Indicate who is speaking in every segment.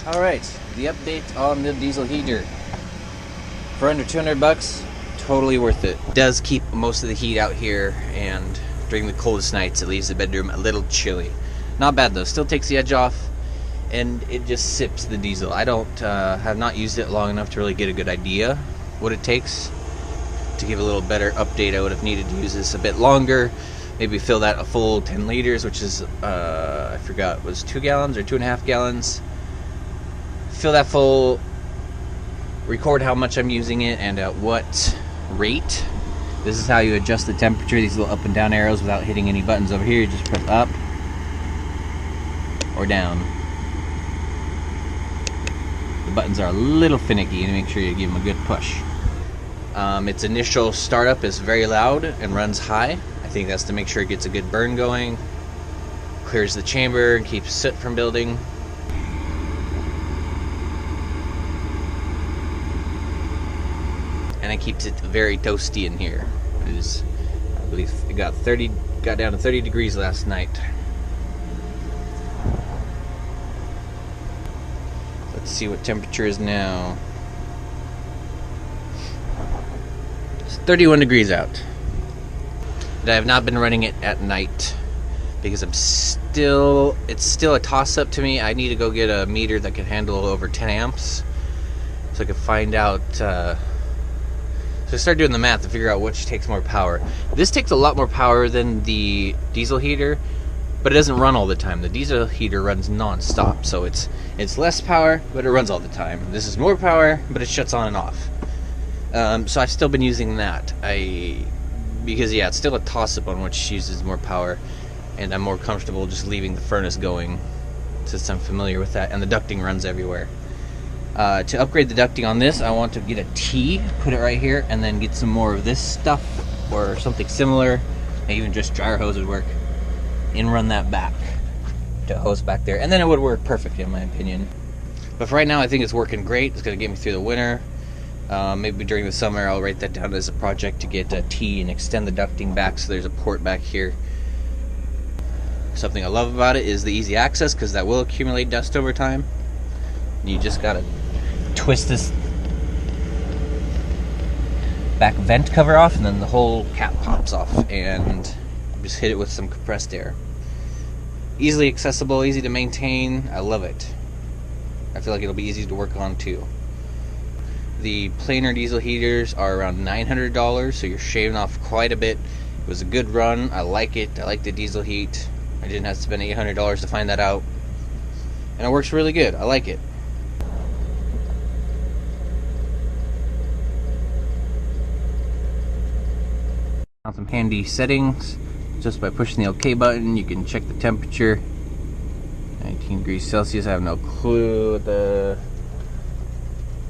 Speaker 1: Alright, the update on the diesel heater. For under 200 bucks, totally worth it. It does keep most of the heat out here, and during the coldest nights it leaves the bedroom a little chilly. Not bad though, still takes the edge off, and it just sips the diesel. I have not used it long enough to really get a good idea what it takes. To give a little better update, I would have needed to use this a bit longer. Maybe fill that a full 10 liters, which is, I forgot, was 2 gallons or 2.5 gallons. Fill that full, record how much I'm using it and at what rate. This is how you adjust the temperature, these little up and down arrows without hitting any buttons over here. You just press up or down. The buttons are a little finicky, and make sure you give them a good push. Its initial startup is very loud and runs high. I think that's to make sure it gets a good burn going, clears the chamber and keeps soot from building. And it keeps it very toasty in here. I believe it got down to 30 degrees last night. Let's see what temperature is now. It's 31 degrees out. But I have not been running it at night because it's still a toss-up to me. I need to go get a meter that can handle over 10 amps so I can find out. So I started doing the math to figure out which takes more power. This takes a lot more power than the diesel heater, but it doesn't run all the time. The diesel heater runs non-stop, so it's less power, but it runs all the time. This is more power, but it shuts on and off. So I've still been using that. Because yeah, it's still a toss-up on which uses more power, and I'm more comfortable just leaving the furnace going, since I'm familiar with that, and the ducting runs everywhere. To upgrade the ducting on this, I want to get a T, put it right here, and then get some more of this stuff, or something similar, even just dryer hose would work, and run that back to hose back there, and then it would work perfect in my opinion. But for right now, I think it's working great. It's going to get me through the winter. Maybe during the summer I'll write that down as a project to get a T and extend the ducting back so there's a port back here. Something I love about it is the easy access, because that will accumulate dust over time. You just gotta twist this back vent cover off, and then the whole cap pops off, and just hit it with some compressed air. Easily accessible, easy to maintain. I love it. I feel like it'll be easy to work on too. The plainer diesel heaters are around $900, so you're shaving off quite a bit. It was a good run. I like it. I like the diesel heat. I didn't have to spend $800 to find that out, and it works really good. I like it. Some handy settings. Just by pushing the OK button, you can check the temperature. 19 degrees Celsius. I have no clue.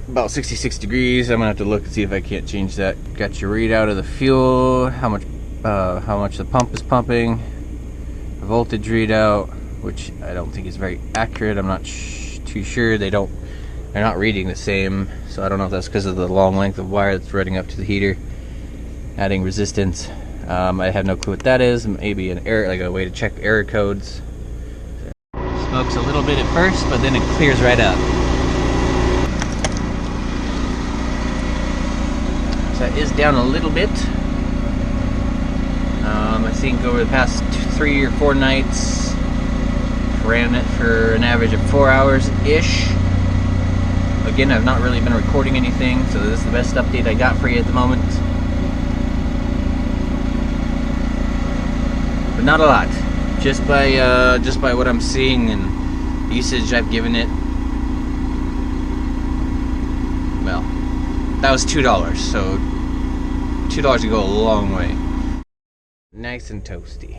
Speaker 1: About 66 degrees. I'm gonna have to look and see if I can't change that. Got your readout of the fuel, how much the pump is pumping, a voltage readout, which I don't think is very accurate. I'm not too sure. They're not reading the same, so I don't know if that's because of the long length of wire that's running up to the heater, adding resistance. I have no clue what that is. Maybe an error, like a way to check error codes. Smokes a little bit at first, but then it clears right up. So it is down a little bit. I think over the past 3 or 4 nights, ran it for an average of 4 hours-ish. Again, I've not really been recording anything, so this is the best update I got for you at the moment. But not a lot. Just by what I'm seeing and usage I've given it. Well, that was $2, so $2 can go a long way. Nice and toasty.